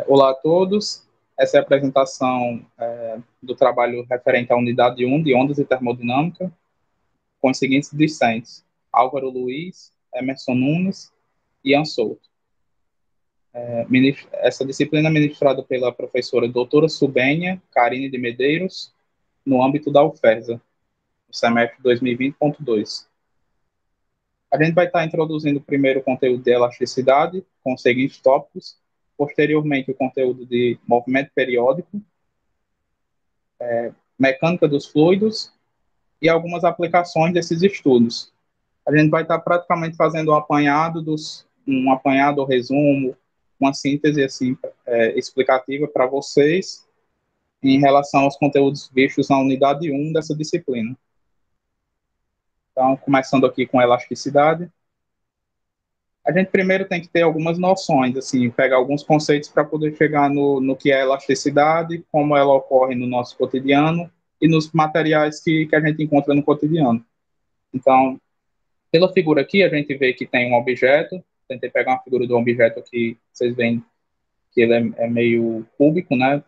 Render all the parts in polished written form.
Olá a todos. Essa é a apresentação do trabalho referente à unidade 1 de ondas e termodinâmica, com os seguintes discentes: Álvaro Luiz, Emerson Nunes e Ian Souto. Essa disciplina é ministrada pela professora doutora Subênia Carine de Medeiros, no âmbito da UFESA, no semestre 2020.2. A gente vai estar introduzindo primeiro o conteúdo de elasticidade, com os seguintes tópicos, posteriormente o conteúdo de movimento periódico, mecânica dos fluidos e algumas aplicações desses estudos. A gente vai estar praticamente fazendo um apanhado ou resumo, uma síntese assim, explicativa para vocês em relação aos conteúdos vistos na unidade 1 dessa disciplina. Então, começando aqui com elasticidade, a gente primeiro tem que ter algumas noções, assim, pegar alguns conceitos para poder chegar no que é elasticidade, como ela ocorre no nosso cotidiano e nos materiais que a gente encontra no cotidiano. Então, pela figura aqui, a gente vê que tem um objeto. Tentei pegar uma figura do objeto aqui, vocês veem que ele é meio cúbico, né?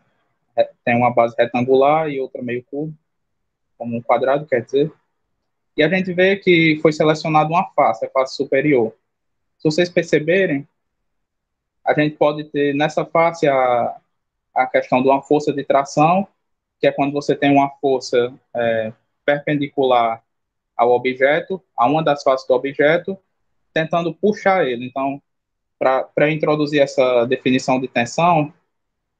Tem uma base retangular e outra meio cúbico, como um quadrado, quer dizer. E a gente vê que foi selecionada uma face, a face superior. Se vocês perceberem, a gente pode ter nessa face a questão de uma força de tração, que é quando você tem uma força perpendicular ao objeto, a uma das faces do objeto, tentando puxar ele. Então, para introduzir essa definição de tensão,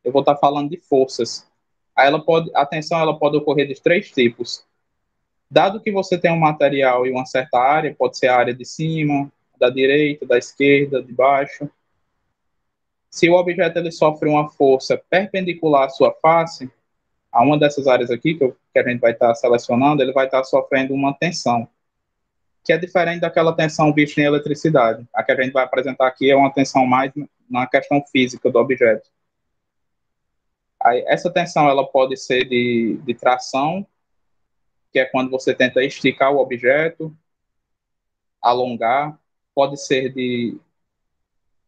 eu vou estar falando de forças. A tensão ela pode ocorrer de três tipos. Dado que você tem um material e uma certa área, pode ser a área de cima, da direita, da esquerda, de baixo. Se o objeto ele sofre uma força perpendicular à sua face, a uma dessas áreas aqui que a gente vai estar selecionando, ele vai estar sofrendo uma tensão, que é diferente daquela tensão vista em eletricidade. A que a gente vai apresentar aqui é uma tensão mais na questão física do objeto. Aí, essa tensão ela pode ser de tração, que é quando você tenta esticar o objeto, alongar, pode ser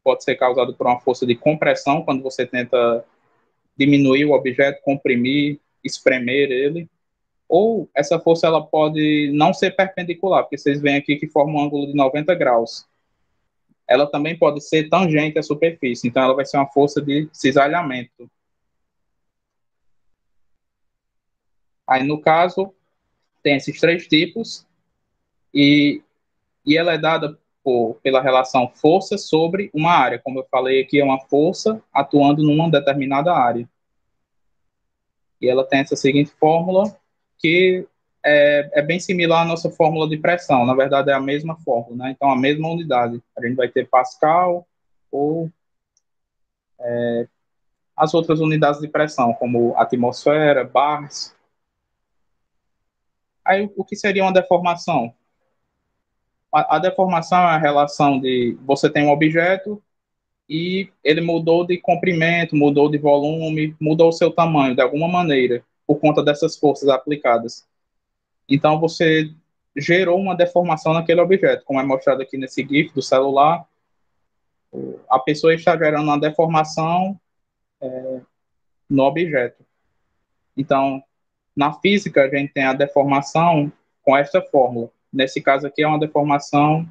pode ser causado por uma força de compressão, quando você tenta diminuir o objeto, comprimir, espremer ele, ou essa força ela pode não ser perpendicular, porque vocês veem aqui que forma um ângulo de 90 graus. Ela também pode ser tangente à superfície, então ela vai ser uma força de cisalhamento. Aí, no caso, tem esses três tipos, e, e ela é dada pela relação força sobre uma área. Como eu falei aqui, é uma força atuando numa determinada área. E ela tem essa seguinte fórmula, que é bem similar à nossa fórmula de pressão. Na verdade, é a mesma fórmula, né? Então, a mesma unidade. A gente vai ter Pascal ou as outras unidades de pressão, como atmosfera, bars. Aí, o que seria uma deformação? A deformação é a relação de você tem um objeto e ele mudou de comprimento, mudou de volume, mudou o seu tamanho de alguma maneira, por conta dessas forças aplicadas. Então, você gerou uma deformação naquele objeto, como é mostrado aqui nesse GIF do celular. A pessoa está gerando uma deformação no objeto. Então, na física, a gente tem a deformação com esta fórmula. Nesse caso aqui, é uma deformação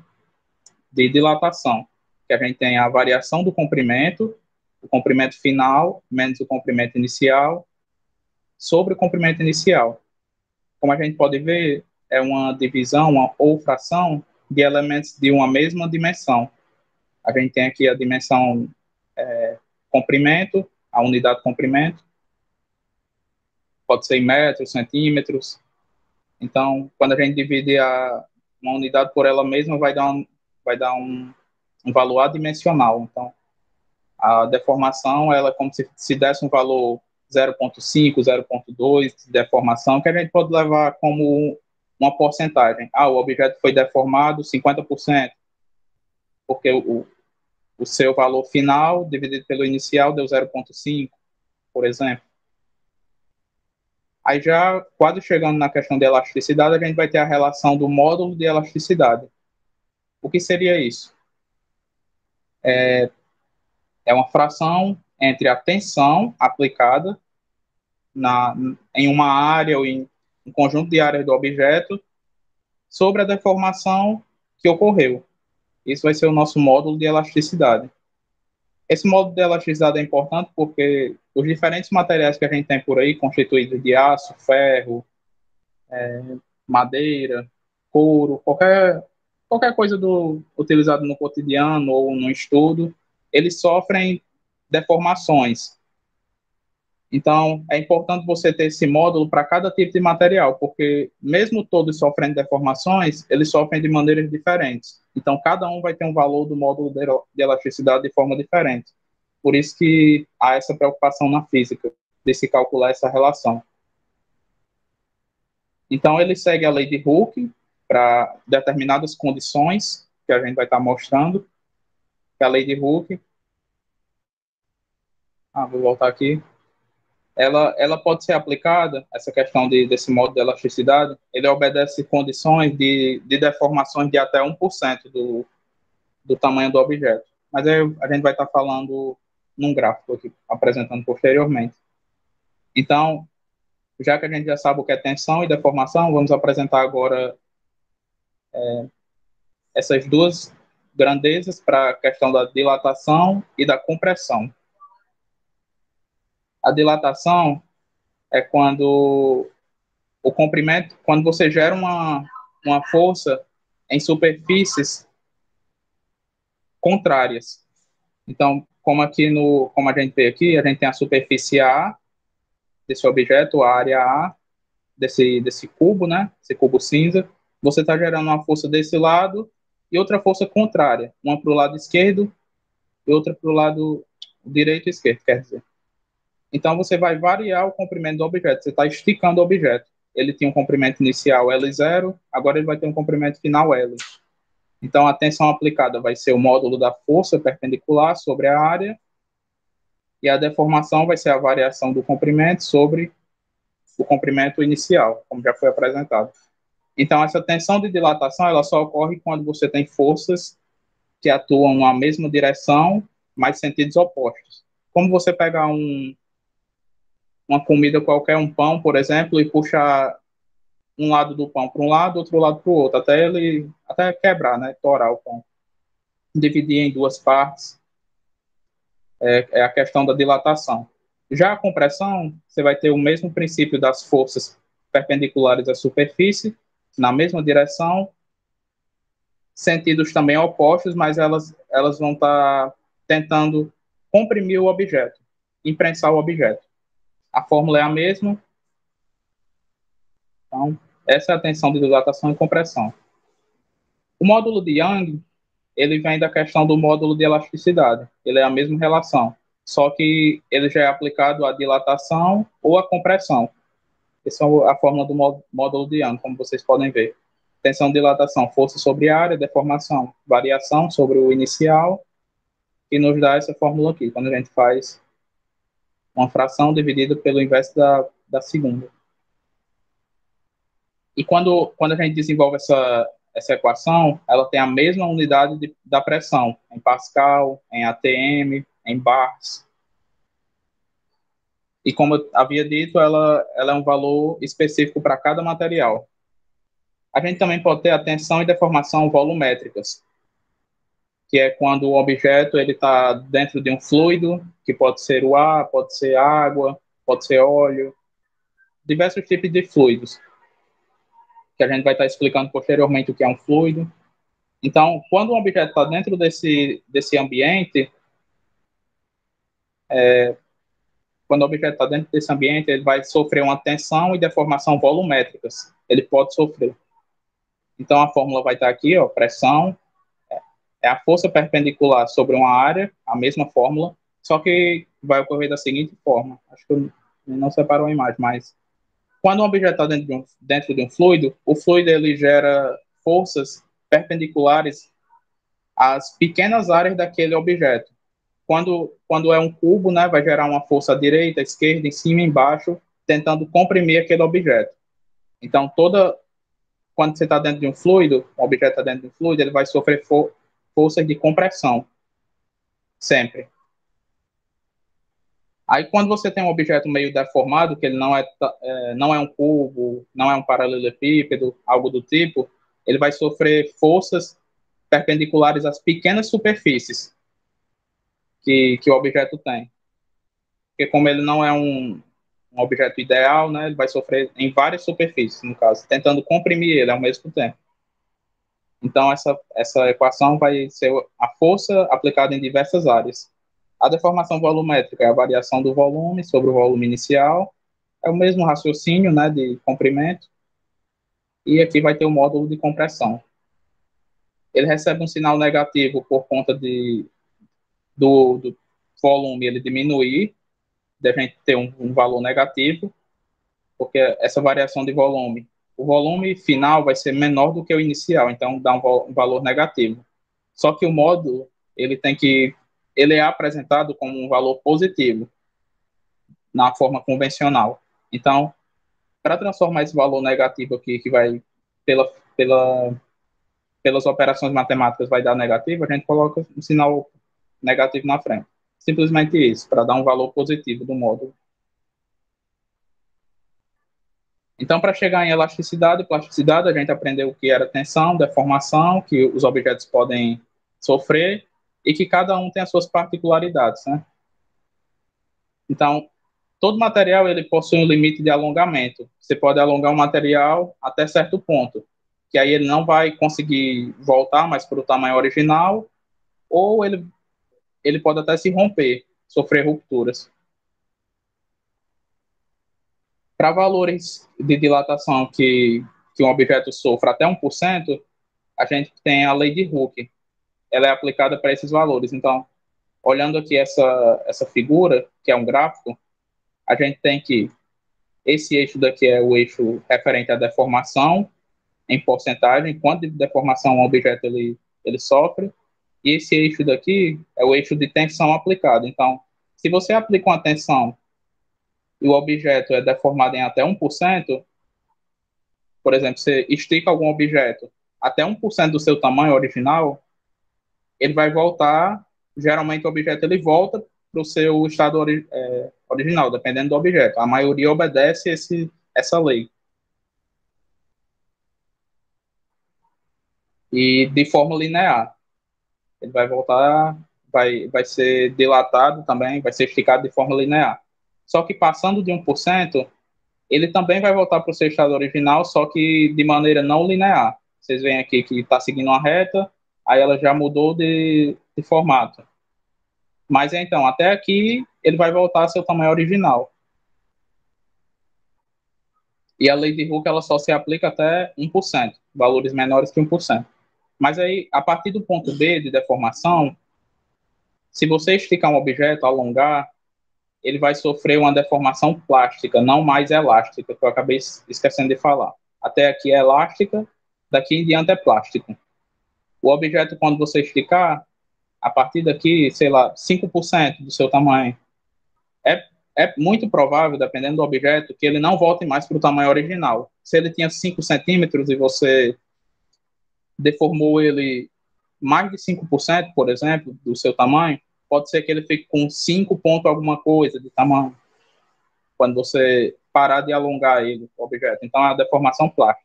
de dilatação, que a gente tem a variação do comprimento, o comprimento final menos o comprimento inicial, sobre o comprimento inicial. Como a gente pode ver, é uma divisão ou fração de elementos de uma mesma dimensão. A gente tem aqui a dimensão comprimento, a unidade comprimento, pode ser em metros, centímetros. Então, quando a gente divide uma unidade por ela mesma, vai dar um valor adimensional. Então, a deformação, ela é como se desse um valor 0,5, 0,2 de deformação, que a gente pode levar como uma porcentagem. O objeto foi deformado 50%, porque o seu valor final dividido pelo inicial deu 0,5, por exemplo. Aí já, quase chegando na questão de elasticidade, a gente vai ter a relação do módulo de elasticidade. O que seria isso? É uma fração entre a tensão aplicada em uma área ou em um conjunto de áreas do objeto sobre a deformação que ocorreu. Isso vai ser o nosso módulo de elasticidade. Esse módulo de elasticidade é importante porque os diferentes materiais que a gente tem por aí, constituídos de aço, ferro, madeira, couro, qualquer coisa utilizado no cotidiano ou no estudo, eles sofrem deformações. Então, é importante você ter esse módulo para cada tipo de material, porque mesmo todos sofrendo deformações, eles sofrem de maneiras diferentes. Então, cada um vai ter um valor do módulo de elasticidade de forma diferente. Por isso que há essa preocupação na física, de se calcular essa relação. Então, ele segue a lei de Hooke para determinadas condições que a gente vai estar mostrando, que a lei de Hooke... vou voltar aqui. Ela pode ser aplicada, essa questão desse modo de elasticidade, ele obedece condições de deformações de até 1% do tamanho do objeto. Mas aí a gente vai estar falando num gráfico aqui, apresentando posteriormente. Então, já que a gente já sabe o que é tensão e deformação, vamos apresentar agora essas duas grandezas para a questão da dilatação e da compressão. A dilatação é quando o comprimento, quando você gera uma força em superfícies contrárias. Então, como a gente vê aqui, a gente tem a superfície A desse objeto, a área A desse cubo, né? Esse cubo cinza. Você está gerando uma força desse lado e outra força contrária, uma para o lado esquerdo e outra para o lado direito e esquerdo, quer dizer. Então, você vai variar o comprimento do objeto, você está esticando o objeto. Ele tinha um comprimento inicial L0, agora ele vai ter um comprimento final L. Então, a tensão aplicada vai ser o módulo da força perpendicular sobre a área, e a deformação vai ser a variação do comprimento sobre o comprimento inicial, como já foi apresentado. Então, essa tensão de dilatação ela só ocorre quando você tem forças que atuam na mesma direção, mas sentidos opostos. Como você pegar uma comida qualquer, um pão, por exemplo, e puxar um lado do pão para um lado, outro lado para o outro, até quebrar, né, torar o pão. Dividir em duas partes é a questão da dilatação. Já a compressão, você vai ter o mesmo princípio das forças perpendiculares à superfície, na mesma direção, sentidos também opostos, mas elas vão estar tentando comprimir o objeto, imprensar o objeto. A fórmula é a mesma. Então, essa é a tensão de dilatação e compressão. O módulo de Young, ele vem da questão do módulo de elasticidade. Ele é a mesma relação, só que ele já é aplicado à dilatação ou à compressão. Essa é a fórmula do módulo de Young, como vocês podem ver. Tensão, dilatação, força sobre área, deformação, variação sobre o inicial, e nos dá essa fórmula aqui, quando a gente faz uma fração dividida pelo inverso da segunda. E quando a gente desenvolve essa equação, ela tem a mesma unidade da pressão, em Pascal, em ATM, em bars. E como eu havia dito, ela é um valor específico para cada material. A gente também pode ter a tensão e deformação volumétricas, que é quando o objeto está dentro de um fluido, que pode ser o ar, pode ser água, pode ser óleo, diversos tipos de fluidos, que a gente vai estar explicando posteriormente o que é um fluido. Então, quando um objeto está dentro desse ambiente, quando o objeto está dentro desse ambiente, ele vai sofrer uma tensão e deformação volumétricas. Ele pode sofrer. Então, a fórmula vai estar aqui, ó, pressão é a força perpendicular sobre uma área, a mesma fórmula, só que vai ocorrer da seguinte forma. Acho que eu não separo a imagem, mas quando um objeto está dentro de um fluido, o fluido ele gera forças perpendiculares às pequenas áreas daquele objeto. Quando é um cubo, né, vai gerar uma força à direita, à esquerda, em cima e embaixo, tentando comprimir aquele objeto. Então, quando você está dentro de um fluido, o objeto está dentro de um fluido, ele vai sofrer forças de compressão, sempre. Aí, quando você tem um objeto meio deformado, que ele não é um cubo, não é um paralelepípedo, algo do tipo, ele vai sofrer forças perpendiculares às pequenas superfícies que o objeto tem. Porque como ele não é um objeto ideal, né, ele vai sofrer em várias superfícies, no caso, tentando comprimir ele ao mesmo tempo. Então, essa equação vai ser a força aplicada em diversas áreas. A deformação volumétrica é a variação do volume sobre o volume inicial, é o mesmo raciocínio, né, de comprimento, e aqui vai ter o módulo de compressão. Ele recebe um sinal negativo por conta do volume ele diminuir, de a gente ter um valor negativo, porque essa variação de volume, o volume final vai ser menor do que o inicial, então dá um valor negativo. Só que o módulo, ele é apresentado como um valor positivo na forma convencional. Então, para transformar esse valor negativo aqui, que vai pela, pela, pelas operações matemáticas vai dar negativo, a gente coloca um sinal negativo na frente. Simplesmente isso, para dar um valor positivo do módulo. Então, para chegar em elasticidade e plasticidade, a gente aprendeu o que era tensão, deformação, que os objetos podem sofrer e que cada um tem as suas particularidades, né? Então, todo material ele possui um limite de alongamento. Você pode alongar um material até certo ponto, que aí ele não vai conseguir voltar mais para o tamanho original, ou ele pode até se romper, sofrer rupturas. Para valores de dilatação que um objeto sofra até 1%, a gente tem a lei de Hooke. Ela é aplicada para esses valores. Então, olhando aqui essa figura, que é um gráfico, a gente tem que esse eixo daqui é o eixo referente à deformação, em porcentagem, quanto de deformação o objeto ele sofre, e esse eixo daqui é o eixo de tensão aplicada. Então, se você aplica uma tensão e o objeto é deformado em até 1%, por exemplo, você estica algum objeto até 1% do seu tamanho original, ele vai voltar, geralmente o objeto ele volta para o seu estado original, dependendo do objeto. A maioria obedece essa lei. E de forma linear. Ele vai voltar, vai ser dilatado também, vai ser esticado de forma linear. Só que passando de 1%, ele também vai voltar para o seu estado original, só que de maneira não linear. Vocês veem aqui que está seguindo uma reta, aí ela já mudou de formato. Mas então, até aqui, ele vai voltar ao seu tamanho original. E a lei de Hooke ela só se aplica até 1%, valores menores que 1%. Mas aí, a partir do ponto B de deformação, se você esticar um objeto, alongar, ele vai sofrer uma deformação plástica, não mais elástica, que eu acabei esquecendo de falar. Até aqui é elástica, daqui em diante é plástico. O objeto, quando você esticar, a partir daqui, sei lá, 5% do seu tamanho, é, é muito provável, dependendo do objeto, que ele não volte mais para o tamanho original. Se ele tinha 5 centímetros e você deformou ele mais de 5%, por exemplo, do seu tamanho, pode ser que ele fique com 5 ponto alguma coisa de tamanho, quando você parar de alongar ele, o objeto. Então, é a deformação plástica.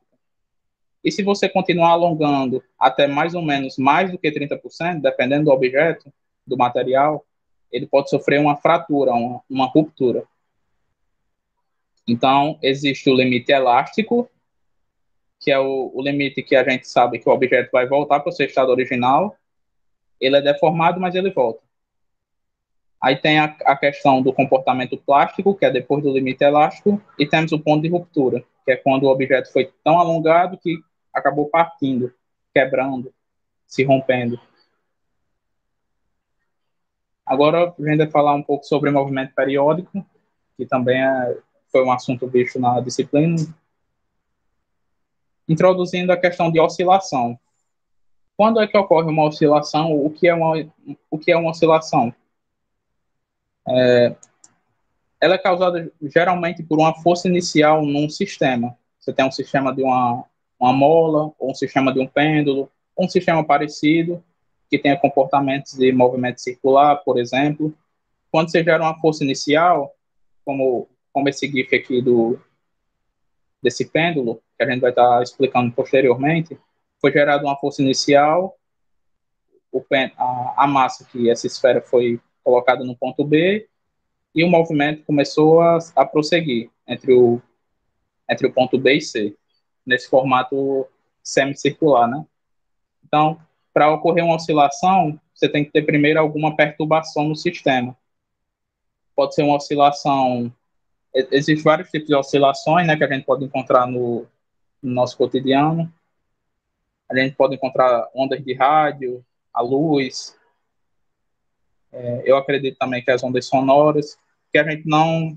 E se você continuar alongando até mais ou menos mais do que 30%, dependendo do objeto, do material, ele pode sofrer uma fratura, uma ruptura. Então, existe o limite elástico, que é o limite que a gente sabe que o objeto vai voltar para o seu estado original. Ele é deformado, mas ele volta. Aí tem a questão do comportamento plástico, que é depois do limite elástico, e temos o ponto de ruptura, que é quando o objeto foi tão alongado que acabou partindo, quebrando, se rompendo. Agora a gente vai falar um pouco sobre movimento periódico, que também foi um assunto visto na disciplina, introduzindo a questão de oscilação. Quando é que ocorre uma oscilação? O que é uma oscilação? Ela é causada geralmente por uma força inicial num sistema. Você tem um sistema de uma mola, ou um sistema de um pêndulo, ou um sistema parecido, que tenha comportamentos de movimento circular, por exemplo. quando você gera uma força inicial, como esse GIF aqui desse pêndulo, que a gente vai estar explicando posteriormente, foi gerada uma força inicial, a massa que essa esfera foi colocada no ponto B, e o movimento começou a prosseguir entre o ponto B e C, nesse formato semicircular, né? Então, para ocorrer uma oscilação, você tem que ter primeiro alguma perturbação no sistema. Pode ser uma oscilação. Existem vários tipos de oscilações, né, que a gente pode encontrar no nosso cotidiano. A gente pode encontrar ondas de rádio, a luz. Eu acredito também que as ondas sonoras, que a gente não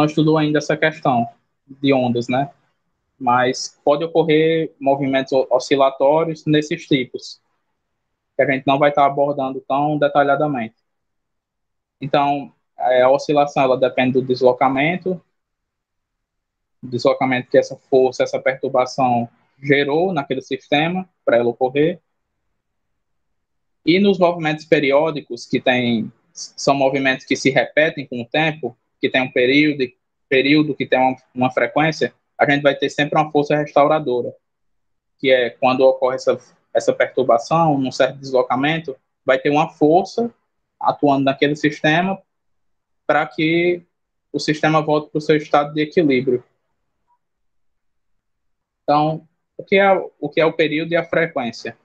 estudou ainda essa questão de ondas, né? Mas pode ocorrer movimentos oscilatórios nesses tipos, que a gente não vai estar abordando tão detalhadamente. Então, a oscilação ela depende do deslocamento que essa força, essa perturbação gerou naquele sistema para ela ocorrer. E nos movimentos periódicos, são movimentos que se repetem com o tempo, que tem um período que tem uma frequência, a gente vai ter sempre uma força restauradora, que é quando ocorre essa perturbação, num certo deslocamento, vai ter uma força atuando naquele sistema para que o sistema volte para o seu estado de equilíbrio. Então, o que é o período e a frequência?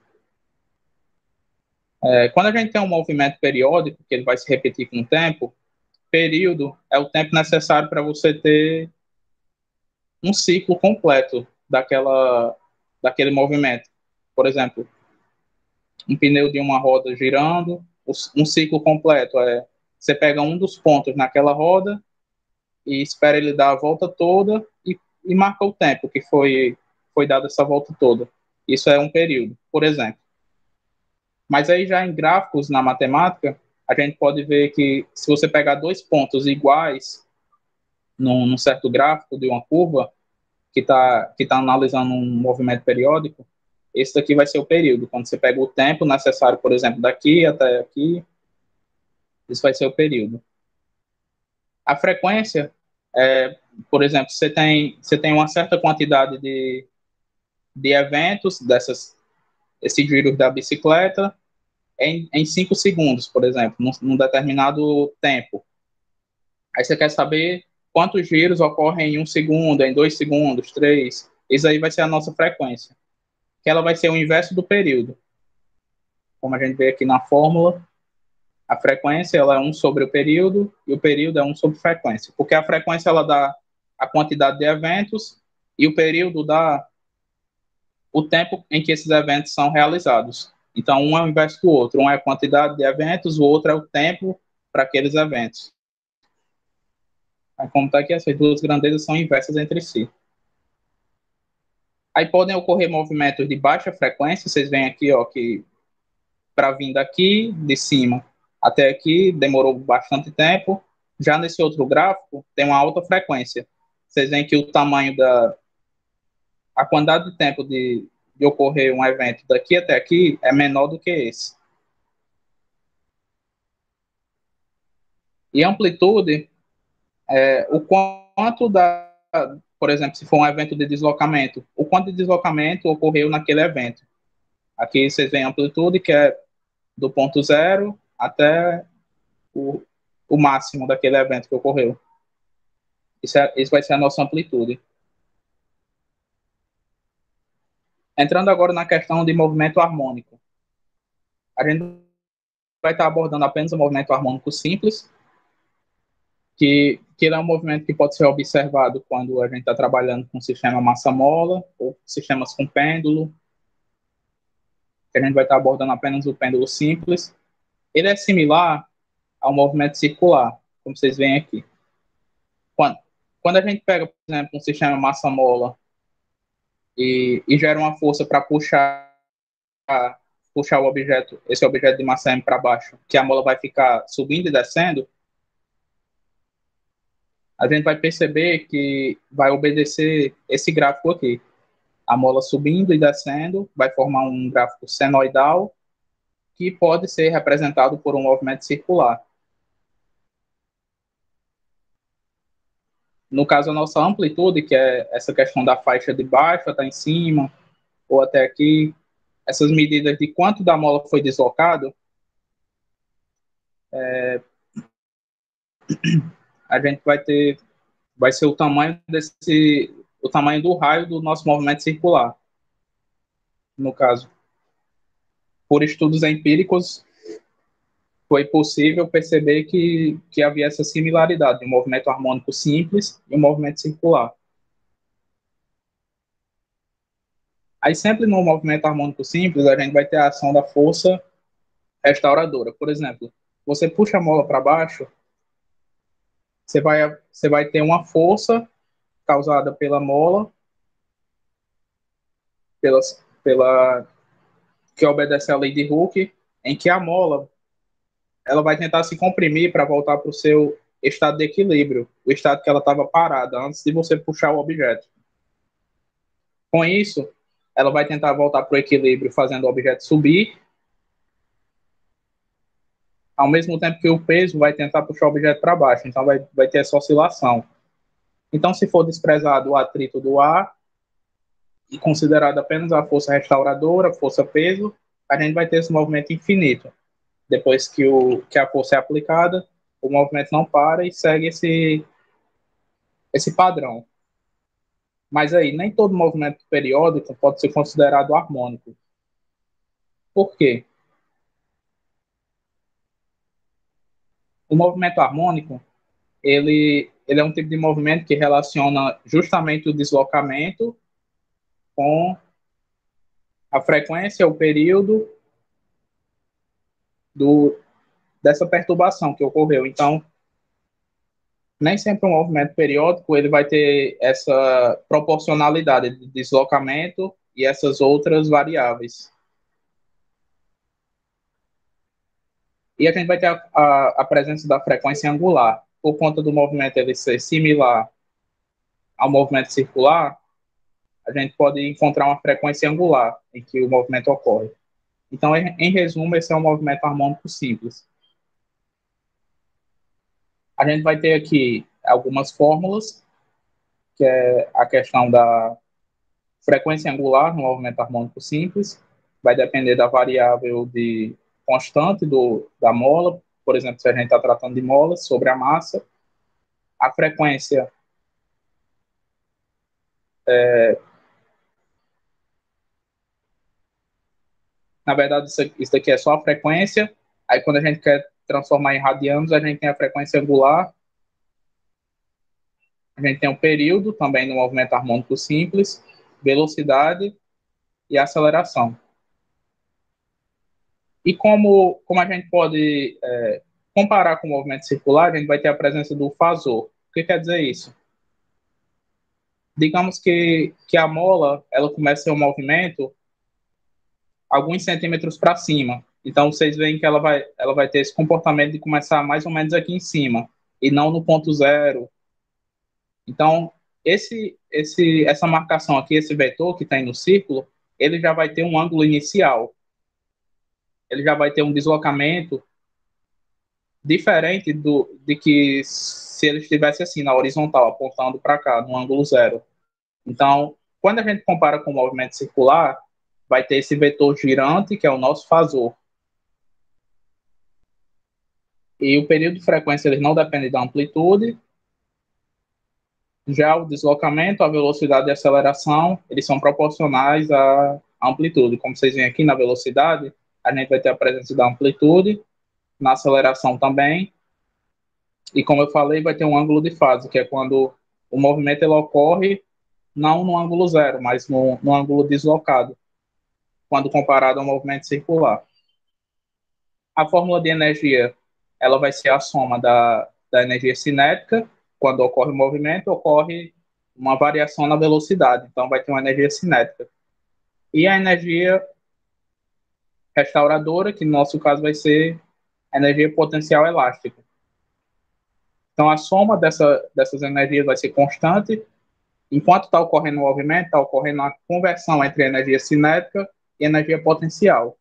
Quando a gente tem um movimento periódico, que ele vai se repetir com o tempo, período é o tempo necessário para você ter um ciclo completo daquele movimento. Por exemplo, um pneu de uma roda girando, um ciclo completo é você pega um dos pontos naquela roda e espera ele dar a volta toda e marca o tempo que foi dada essa volta toda. Isso é um período, por exemplo. Mas aí já em gráficos na matemática, a gente pode ver que se você pegar dois pontos iguais num certo gráfico de uma curva que tá analisando um movimento periódico, esse daqui vai ser o período. Quando você pega o tempo necessário, por exemplo, daqui até aqui, isso vai ser o período. A frequência, por exemplo, você tem uma certa quantidade de eventos, esses giros da bicicleta, em 5 segundos, por exemplo, num determinado tempo. Aí você quer saber quantos giros ocorrem em 1 segundo, em 2 segundos, 3. Isso aí vai ser a nossa frequência, que ela vai ser o inverso do período. Como a gente vê aqui na fórmula, a frequência ela é 1 sobre o período e o período é 1 sobre a frequência. Porque a frequência ela dá a quantidade de eventos e o período dá o tempo em que esses eventos são realizados. Então, um é o inverso do outro. Um é a quantidade de eventos, o outro é o tempo para aqueles eventos. Aí, como está aqui, essas duas grandezas são inversas entre si. Aí podem ocorrer movimentos de baixa frequência. Vocês veem aqui, ó, que para vir daqui de cima até aqui demorou bastante tempo. Já nesse outro gráfico tem uma alta frequência. Vocês veem que o tamanho a quantidade de tempo de ocorrer um evento daqui até aqui é menor do que esse. E amplitude, o quanto por exemplo, se for um evento de deslocamento, o quanto de deslocamento ocorreu naquele evento. Aqui vocês veem a amplitude, que é do ponto zero até o máximo daquele evento que ocorreu. Isso vai ser a nossa amplitude. Entrando agora na questão de movimento harmônico. A gente vai estar abordando apenas o movimento harmônico simples, que é um movimento que pode ser observado quando a gente está trabalhando com sistema massa-mola ou sistemas com pêndulo, que a gente vai estar abordando apenas o pêndulo simples. Ele é similar ao movimento circular, como vocês veem aqui. Quando, quando a gente pega, por exemplo, um sistema massa-mola e gera uma força para puxar esse objeto de massa M para baixo, que a mola vai ficar subindo e descendo, a gente vai perceber que vai obedecer esse gráfico aqui. A mola subindo e descendo vai formar um gráfico senoidal que pode ser representado por um movimento circular. No caso, a nossa amplitude, que é essa questão da faixa de baixo até em cima, ou até aqui, essas medidas de quanto da mola foi deslocado, a gente vai ser o tamanho do raio do nosso movimento circular, no caso. Por estudos empíricos, foi possível perceber que havia essa similaridade de um movimento harmônico simples e um movimento circular. Aí sempre no movimento harmônico simples, a gente vai ter a ação da força restauradora. Por exemplo, você puxa a mola para baixo, você vai ter uma força causada pela mola, pela, pela que obedece à lei de Hooke, em que a mola ela vai tentar se comprimir para voltar para o seu estado de equilíbrio, o estado que ela estava parada antes de você puxar o objeto. Com isso, ela vai tentar voltar para o equilíbrio, fazendo o objeto subir, ao mesmo tempo que o peso vai tentar puxar o objeto para baixo. Então, vai ter essa oscilação. Então, se for desprezado o atrito do ar e considerado apenas a força restauradora, força-peso, a gente vai ter esse movimento infinito. Depois que a força é aplicada, o movimento não para e segue esse padrão. Mas aí, nem todo movimento periódico pode ser considerado harmônico. Por quê? O movimento harmônico, ele é um tipo de movimento que relaciona justamente o deslocamento com a frequência, o período do, dessa perturbação que ocorreu. Então, nem sempre um movimento periódico ele vai ter essa proporcionalidade de deslocamento e essas outras variáveis. E a gente vai ter a presença da frequência angular. Por conta do movimento ele ser similar ao movimento circular, a gente pode encontrar uma frequência angular em que o movimento ocorre. Então, em resumo, esse é um movimento harmônico simples. A gente vai ter aqui algumas fórmulas, que é a questão da frequência angular no movimento harmônico simples, vai depender da variável de constante da mola, por exemplo, se a gente está tratando de molas, sobre a massa. A frequência na verdade, isso daqui é só a frequência. Aí, quando a gente quer transformar em radianos, a gente tem a frequência angular, a gente tem o período, também no movimento harmônico simples, velocidade e aceleração. E como a gente pode comparar com o movimento circular, a gente vai ter a presença do fasor. O que quer dizer isso? Digamos que a mola ela começa um movimento alguns centímetros para cima. Então, vocês veem que ela vai ter esse comportamento de começar mais ou menos aqui em cima, e não no ponto zero. Então, essa marcação aqui, esse vetor que tem no círculo, ele já vai ter um ângulo inicial. Ele já vai ter um deslocamento diferente de que se ele estivesse assim, na horizontal, apontando para cá, no ângulo zero. Então, quando a gente compara com o movimento circular, vai ter esse vetor girante, que é o nosso fasor. E o período de frequência ele não depende da amplitude. Já o deslocamento, a velocidade e a aceleração, eles são proporcionais à amplitude. Como vocês veem aqui na velocidade, a gente vai ter a presença da amplitude, na aceleração também. E como eu falei, vai ter um ângulo de fase, que é quando o movimento ele ocorre não no ângulo zero, mas no ângulo deslocado, quando comparado ao movimento circular. A fórmula de energia ela vai ser a soma da energia cinética. Quando ocorre o movimento, ocorre uma variação na velocidade, então vai ter uma energia cinética. E a energia restauradora, que no nosso caso vai ser a energia potencial elástica. Então a soma dessas energias vai ser constante. Enquanto está ocorrendo o movimento, está ocorrendo a conversão entre energia cinética e energia potencial.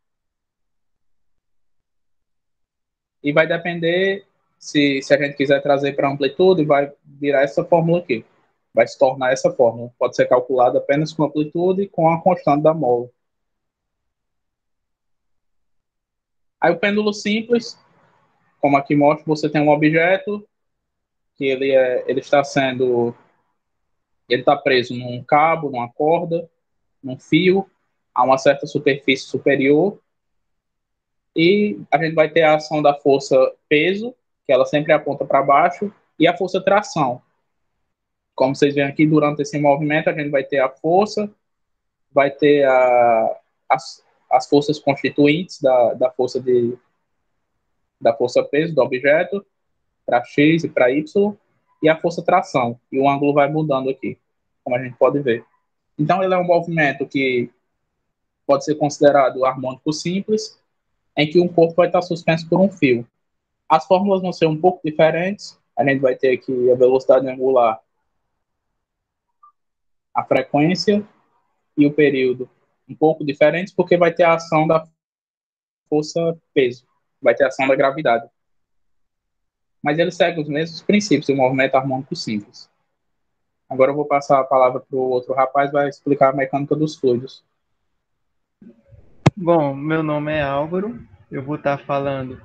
E vai depender Se a gente quiser trazer para amplitude, vai virar essa fórmula aqui. Vai se tornar essa fórmula. Pode ser calculada apenas com amplitude e com a constante da mole. Aí o pêndulo simples, como aqui mostra, você tem um objeto que ele está preso num cabo, numa corda, num fio, a uma certa superfície superior, e a gente vai ter a ação da força peso, que ela sempre aponta para baixo, e a força tração. Como vocês veem aqui, durante esse movimento, a gente vai ter a força, vai ter as forças constituintes da força peso do objeto, para X e para Y, e a força tração. E o ângulo vai mudando aqui, como a gente pode ver. Então, ele é um movimento que pode ser considerado harmônico simples, em que um corpo vai estar suspenso por um fio. As fórmulas vão ser um pouco diferentes. A gente vai ter aqui a velocidade angular, a frequência e o período um pouco diferentes, porque vai ter a ação da força-peso, vai ter a ação da gravidade. Mas ele segue os mesmos princípios do movimento harmônico simples. Agora eu vou passar a palavra para o outro rapaz, vai explicar a mecânica dos fluidos. Bom, meu nome é Álvaro, eu vou estar falando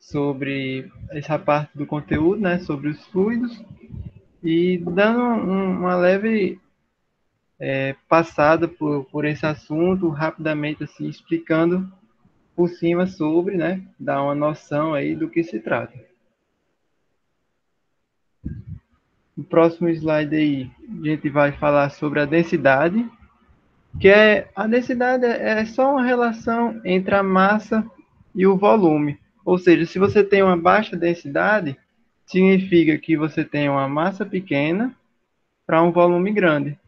sobre essa parte do conteúdo, né, sobre os fluidos, e dando uma leve passada por esse assunto, rapidamente assim, explicando por cima sobre, né, dar uma noção aí do que se trata. No próximo slide aí, a gente vai falar sobre a densidade, que a densidade é só uma relação entre a massa e o volume. Ou seja, se você tem uma baixa densidade, significa que você tem uma massa pequena para um volume grande.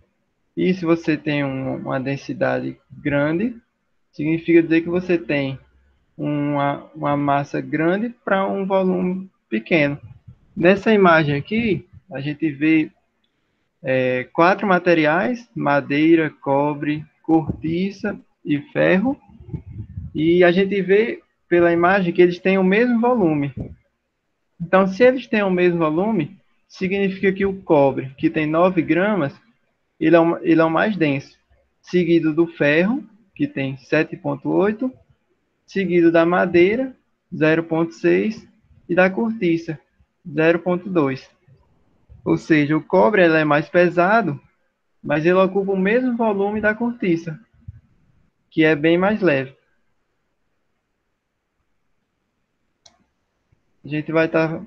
E se você tem uma densidade grande, significa dizer que você tem uma massa grande para um volume pequeno. Nessa imagem aqui, a gente vê 4 materiais: madeira, cobre, cortiça e ferro. E a gente vê pela imagem que eles têm o mesmo volume. Então, se eles têm o mesmo volume, significa que o cobre, que tem 9 gramas, ele é o mais denso, seguido do ferro, que tem 7,8, seguido da madeira, 0,6, e da cortiça, 0,2. Ou seja, o cobre é mais pesado, mas ele ocupa o mesmo volume da cortiça, que é bem mais leve. A gente vai estar...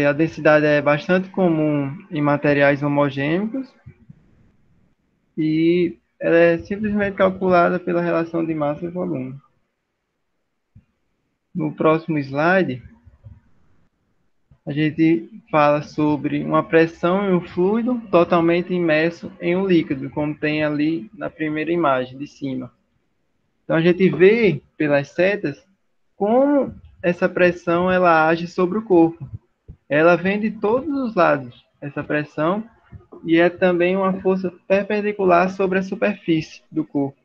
a densidade é bastante comum em materiais homogêneos e ela é simplesmente calculada pela relação de massa e volume. No próximo slide, a gente fala sobre uma pressão em um fluido totalmente imerso em um líquido, como tem ali na primeira imagem de cima. Então, a gente vê pelas setas como essa pressão ela age sobre o corpo. Ela vem de todos os lados, essa pressão, e é também uma força perpendicular sobre a superfície do corpo.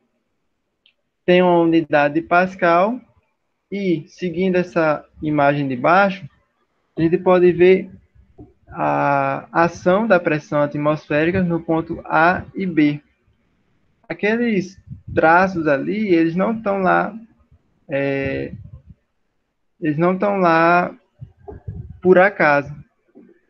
Tem uma unidade de Pascal e, seguindo essa imagem de baixo, a gente pode ver a ação da pressão atmosférica no ponto A e B. Aqueles traços ali, eles não estão lá por acaso.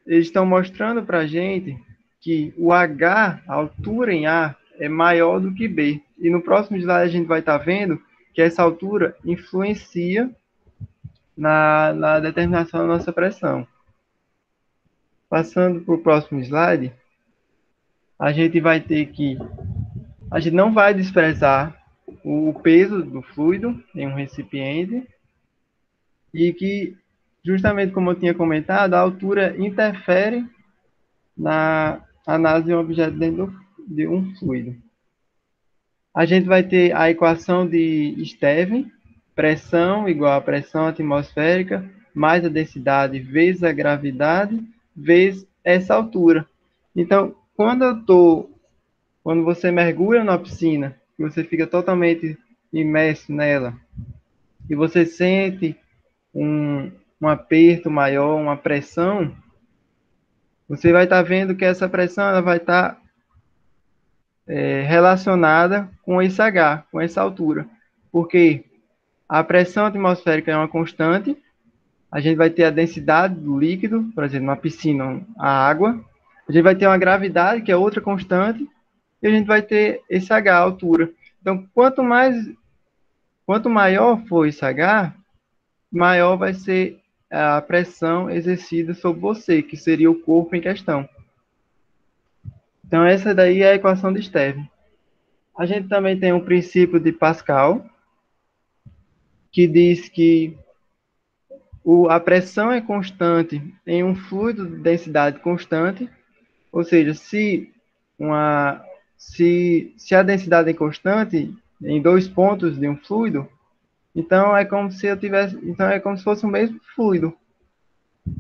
Eles estão mostrando para a gente que o H, a altura em A, é maior do que B. E no próximo slide a gente vai estar vendo que essa altura influencia na determinação da nossa pressão. Passando para o próximo slide, a gente vai ter que... A gente não vai desprezar o peso do fluido em um recipiente e que, justamente como eu tinha comentado, a altura interfere na análise de um objeto dentro de um fluido. A gente vai ter a equação de Stevin, pressão igual a pressão atmosférica, mais a densidade vezes a gravidade, vezes essa altura. Então, quando você mergulha na piscina, você fica totalmente imerso nela, e você sente um aperto maior, uma pressão, você vai estar vendo que essa pressão ela vai estar relacionada com esse H, com essa altura. Porque a pressão atmosférica é uma constante, a gente vai ter a densidade do líquido, por exemplo, na piscina, a água, a gente vai ter uma gravidade, que é outra constante, e a gente vai ter esse H, a altura. Então, quanto maior for esse H, maior vai ser a pressão exercida sobre você, que seria o corpo em questão. Então, essa daí é a equação de Stern. A gente também tem um princípio de Pascal, que diz que a pressão é constante em um fluido de densidade constante, ou seja, se a densidade é constante em 2 pontos de um fluido, então é como se fosse o mesmo fluido.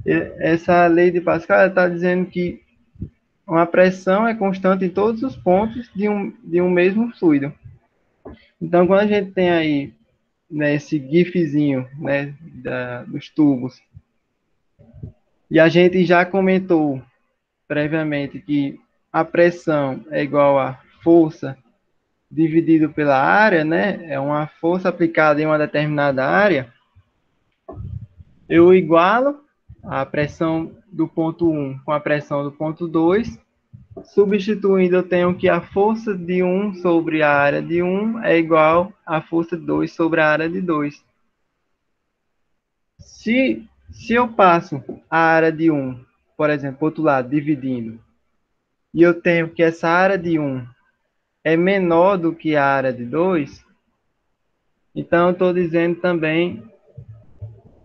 Essa lei de Pascal está dizendo que uma pressão é constante em todos os pontos de um mesmo fluido. Então, quando a gente tem aí, né, esse gifzinho, né, dos tubos, e a gente já comentou previamente que a pressão é igual a força dividido pela área, né? É uma força aplicada em uma determinada área. Eu igualo a pressão do ponto 1 com a pressão do ponto 2. Substituindo, eu tenho que a força de 1 sobre a área de 1 é igual à força de 2 sobre a área de 2. Se eu passo a área de 1, por exemplo, para o outro lado, dividindo, e eu tenho que essa área de 1 é menor do que a área de 2, então eu estou dizendo também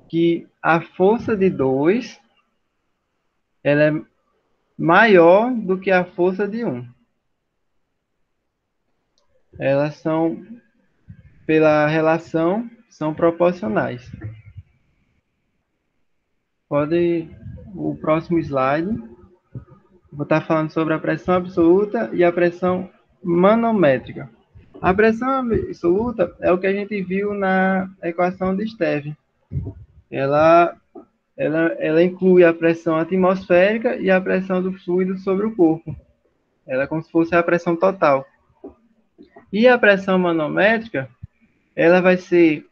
que a força de 2 ela é maior do que a força de 1. Elas são, pela relação, são proporcionais. Pode o próximo slide. Vou estar falando sobre a pressão absoluta e a pressão manométrica. A pressão absoluta é o que a gente viu na equação de Stern. Ela inclui a pressão atmosférica e a pressão do fluido sobre o corpo. Ela é como se fosse a pressão total. E a pressão manométrica, ela vai ser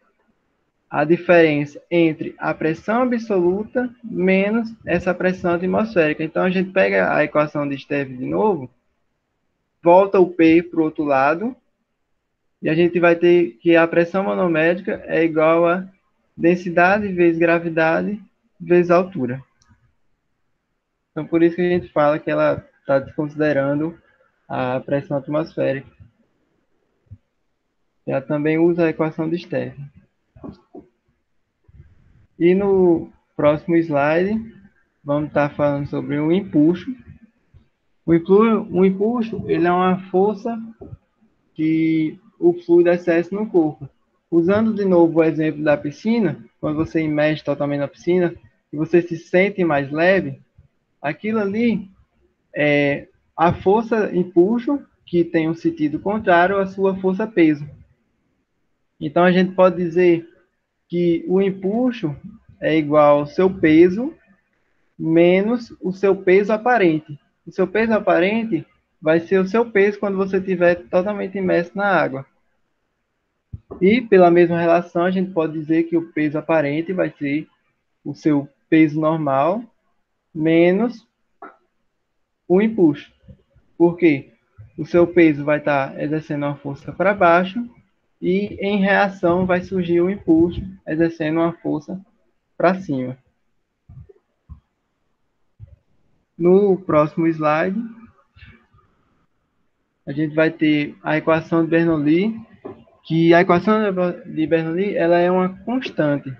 a diferença entre a pressão absoluta menos essa pressão atmosférica. Então, a gente pega a equação de Stern de novo, volta o P para o outro lado, e a gente vai ter que a pressão manométrica é igual a densidade vezes gravidade vezes altura. Então, por isso que a gente fala que ela está desconsiderando a pressão atmosférica. Ela também usa a equação de Stern. E no próximo slide, vamos estar falando sobre o impulso. O impulso ele é uma força que o fluido exerce no corpo. Usando de novo o exemplo da piscina, quando você imerge totalmente na piscina e você se sente mais leve, aquilo ali é a força impulso, que tem um sentido contrário à sua força peso. Então a gente pode dizer que o impulso é igual ao seu peso menos o seu peso aparente. O seu peso aparente vai ser o seu peso quando você estiver totalmente imerso na água. E pela mesma relação, a gente pode dizer que o peso aparente vai ser o seu peso normal menos o impulso. Por quê? O seu peso vai estar exercendo uma força para baixo e em reação vai surgir o impulso exercendo uma força para cima. No próximo slide, a gente vai ter a equação de Bernoulli, que a equação de Bernoulli ela é uma constante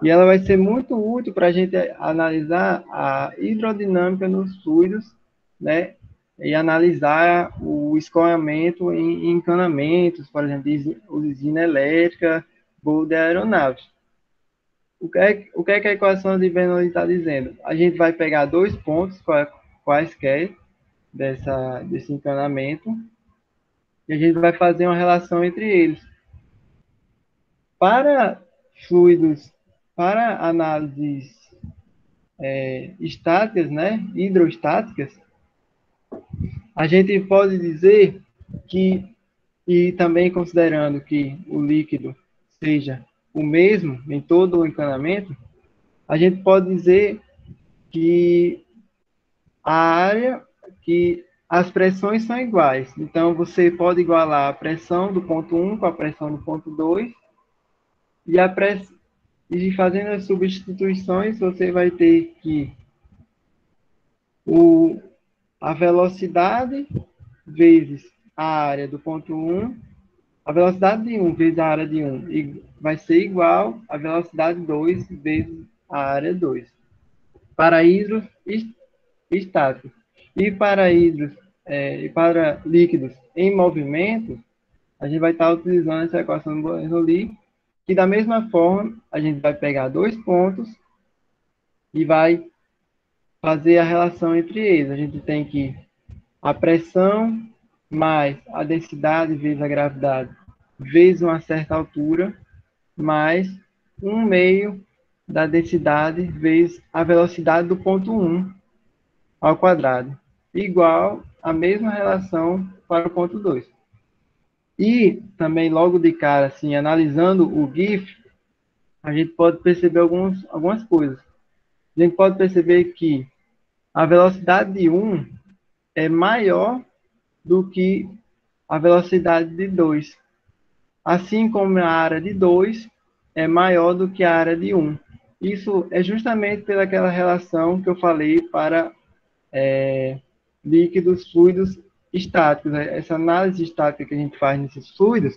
e ela vai ser muito útil para a gente analisar a hidrodinâmica nos fluidos, né? E analisar o escoamento em encanamentos, por exemplo, usina elétrica, voo de aeronaves. O que é que a equação de Bernoulli está dizendo? A gente vai pegar 2 pontos quaisquer desse encanamento e a gente vai fazer uma relação entre eles. Para fluidos para análises estáticas, né, hidrostáticas, a gente pode dizer que, e também considerando que o líquido seja o mesmo em todo o encanamento, a gente pode dizer que a área, que as pressões são iguais. Então, você pode igualar a pressão do ponto 1 com a pressão do ponto 2, e, e fazendo as substituições, você vai ter que o, a velocidade vezes a área do ponto 1, a velocidade de 1 vezes a área de 1 vai ser igual à velocidade 2 vezes a área 2. Para hidros estáticos. E para líquidos em movimento, a gente vai estar utilizando essa equação do Bernoulli, que da mesma forma, a gente vai pegar dois pontos e vai fazer a relação entre eles. A gente tem que a pressão mais a densidade vezes a gravidade vezes uma certa altura mais 1/2 da densidade vezes a velocidade do ponto 1 ao quadrado, igual à mesma relação para o ponto 2. E também, logo de cara, assim, analisando o GIF, a gente pode perceber algumas coisas. A gente pode perceber que a velocidade de 1 é maior do que a velocidade de 2. Assim como a área de 2 é maior do que a área de 1. Isso é justamente pelaquela relação que eu falei para líquidos, fluidos estáticos. Essa análise estática que a gente faz nesses fluidos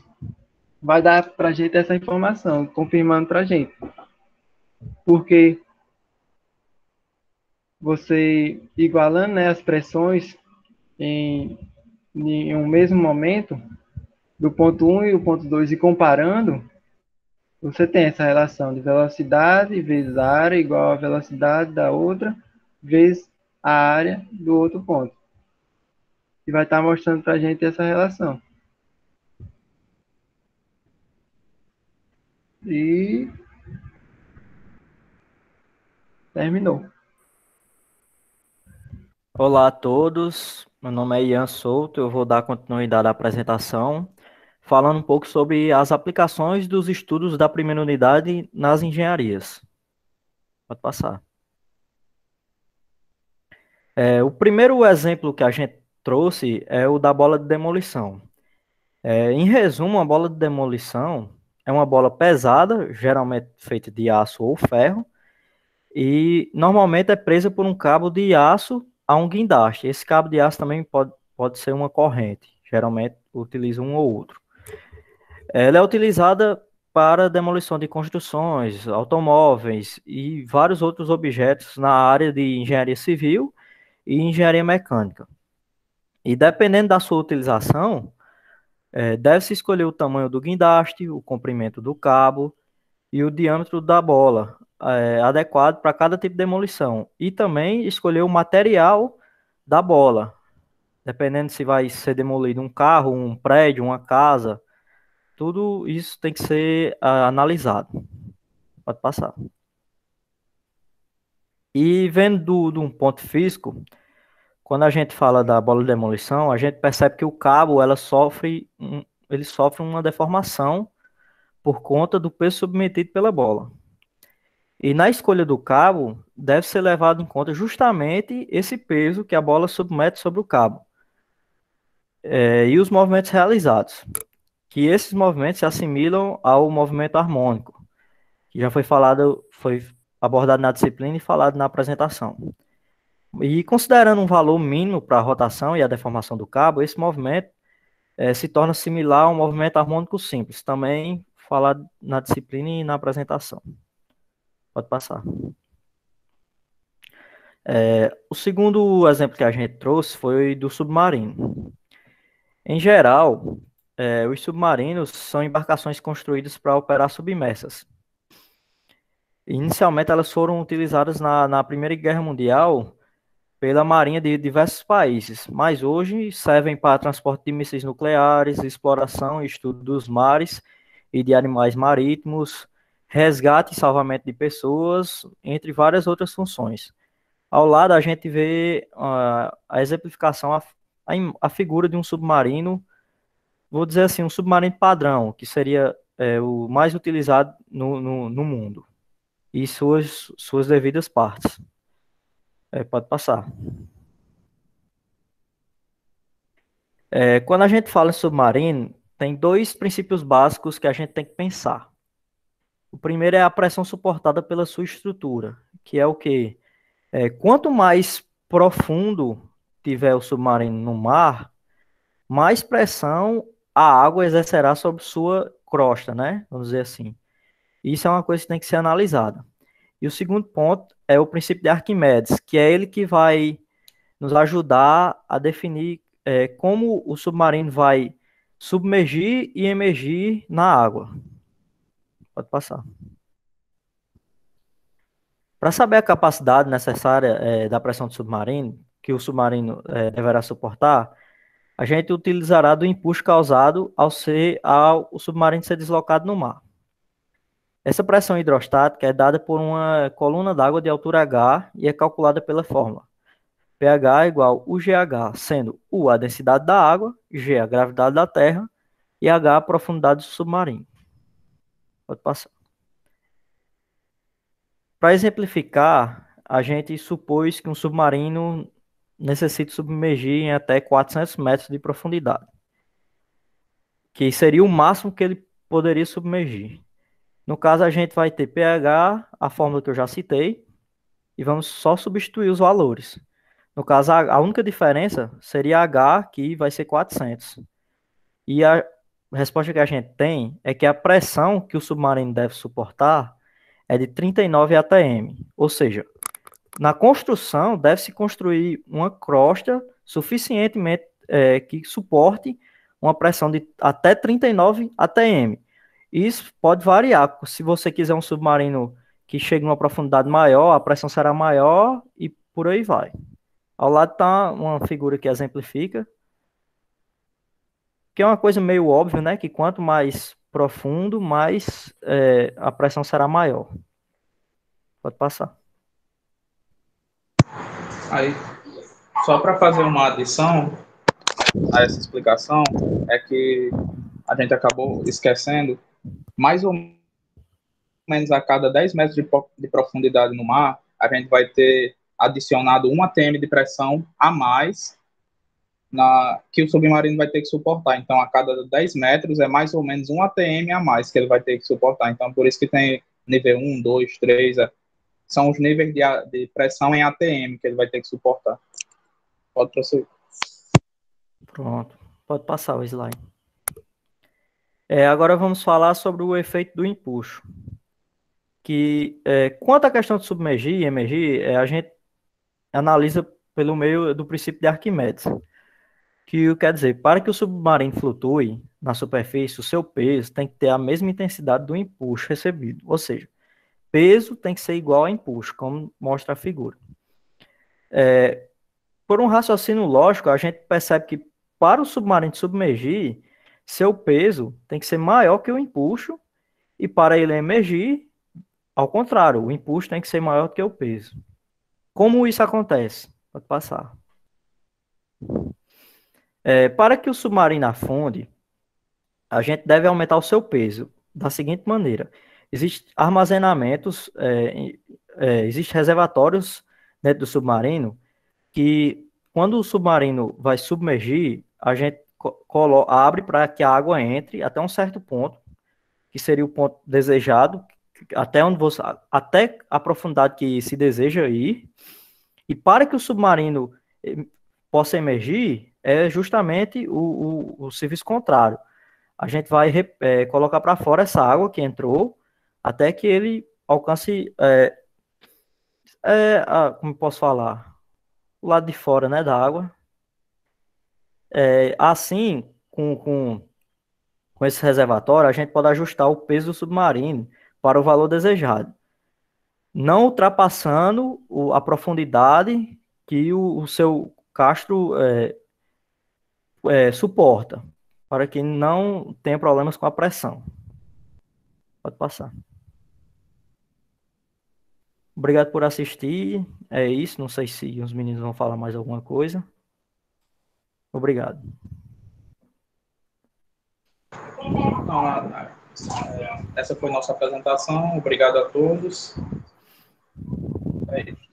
vai dar para a gente essa informação, confirmando para a gente. Porque você igualando, né, as pressões em um mesmo momento, do ponto 1 e o ponto 2, e comparando, você tem essa relação de velocidade vezes a área igual a velocidade da outra vezes a área do outro ponto. E vai estar mostrando para a gente essa relação. E terminou. Olá a todos, meu nome é Ian Souto, eu vou dar continuidade à apresentação, falando um pouco sobre as aplicações dos estudos da primeira unidade nas engenharias. Pode passar. O primeiro exemplo que a gente trouxe é o da bola de demolição. Em resumo, a bola de demolição é uma bola pesada, geralmente feita de aço ou ferro, e normalmente é presa por um cabo de aço a um guindaste. Esse cabo de aço também pode ser uma corrente, geralmente utiliza um ou outro. Ela é utilizada para demolição de construções, automóveis e vários outros objetos na área de engenharia civil e engenharia mecânica. E dependendo da sua utilização, deve-se escolher o tamanho do guindaste, o comprimento do cabo e o diâmetro da bola, adequado para cada tipo de demolição. E também escolher o material da bola, dependendo se vai ser demolido um carro, um prédio, uma casa, tudo isso tem que ser analisado. Pode passar. E vendo de um ponto físico, quando a gente fala da bola de demolição, a gente percebe que o cabo ele sofre uma deformação por conta do peso submetido pela bola. E na escolha do cabo, deve ser levado em conta justamente esse peso que a bola submete sobre o cabo. E os movimentos realizados, que esses movimentos se assimilam ao movimento harmônico, que já foi abordado na disciplina e falado na apresentação. E considerando um valor mínimo para a rotação e a deformação do cabo, esse movimento se torna similar ao movimento harmônico simples, também falado na disciplina e na apresentação. Pode passar. O segundo exemplo que a gente trouxe foi do submarino. Em geral, os submarinos são embarcações construídas para operar submersas. Inicialmente, elas foram utilizadas na Primeira Guerra Mundial pela Marinha de diversos países, mas hoje servem para transporte de mísseis nucleares, exploração e estudo dos mares e de animais marítimos, resgate e salvamento de pessoas, entre várias outras funções. Ao lado, a gente vê a exemplificação, a figura de um submarino, vou dizer assim, um submarino padrão, que seria o mais utilizado no mundo, e suas devidas partes. Pode passar. Quando a gente fala em submarino, tem dois princípios básicos que a gente tem que pensar. O primeiro é a pressão suportada pela sua estrutura, que é o quê? Quanto mais profundo tiver o submarino no mar, mais pressão a água exercerá sobre sua crosta, né? Vamos dizer assim. Isso é uma coisa que tem que ser analisada. E o segundo ponto é o princípio de Arquimedes, que é ele que vai nos ajudar a definir como o submarino vai submergir e emergir na água. Pode passar. Para saber a capacidade necessária da pressão do submarino, que o submarino deverá suportar, a gente utilizará do impulso causado ao submarino ser deslocado no mar. Essa pressão hidrostática é dada por uma coluna d'água de altura H e é calculada pela fórmula pH igual UGH, sendo U a densidade da água, G a gravidade da Terra e H a profundidade do submarino. Pode passar. Para exemplificar, a gente supôs que um submarino necessita submergir em até 400 metros de profundidade, que seria o máximo que ele poderia submergir. No caso, a gente vai ter pH, a fórmula que eu já citei, e vamos só substituir os valores. No caso, a única diferença seria H, que vai ser 400. E a resposta que a gente tem é que a pressão que o submarino deve suportar é de 39 atm. Ou seja, na construção, deve-se construir uma crosta suficientemente que suporte uma pressão de até 39 atm. Isso pode variar. Se você quiser um submarino que chegue a uma profundidade maior, a pressão será maior e por aí vai. Ao lado está uma figura que exemplifica, que é uma coisa meio óbvia, né? Que quanto mais profundo, mais a pressão será maior. Pode passar. Aí, só para fazer uma adição a essa explicação, é que a gente acabou esquecendo, mais ou menos a cada 10 metros de profundidade no mar, a gente vai ter adicionado 1 atm de pressão a mais que o submarino vai ter que suportar. Então, a cada 10 metros é mais ou menos 1 atm a mais que ele vai ter que suportar. Então, por isso que tem nível 1, 2, 3, são os níveis de pressão em atm que ele vai ter que suportar. Pode prosseguir. Pronto, pode passar o slide. Agora vamos falar sobre o efeito do empuxo. Quanto à questão de submergir e emergir, a gente analisa pelo meio do princípio de Arquimedes. Que quer dizer, para que o submarino flutue na superfície, o seu peso tem que ter a mesma intensidade do empuxo recebido. Ou seja, peso tem que ser igual a empuxo, como mostra a figura. Por um raciocínio lógico, a gente percebe que para o submarino submergir, seu peso tem que ser maior que o empuxo, e para ele emergir, ao contrário, o empuxo tem que ser maior que o peso. Como isso acontece? Pode passar. Para que o submarino afunde, a gente deve aumentar o seu peso da seguinte maneira. Existem armazenamentos, existem reservatórios dentro do submarino que, quando o submarino vai submergir, a gente abre para que a água entre até um certo ponto, que seria o ponto desejado, até a profundidade que se deseja ir. E para que o submarino possa emergir, é justamente o serviço contrário. A gente vai colocar para fora essa água que entrou, até que ele alcance, como posso falar, o lado de fora, né, da água. Assim, com esse reservatório, a gente pode ajustar o peso do submarino para o valor desejado, não ultrapassando a profundidade que o seu castro suporta, para que não tenha problemas com a pressão. Pode passar. Obrigado por assistir. É isso. Não sei se os meninos vão falar mais alguma coisa. Obrigado. Não, essa foi nossa apresentação. Obrigado a todos. É isso.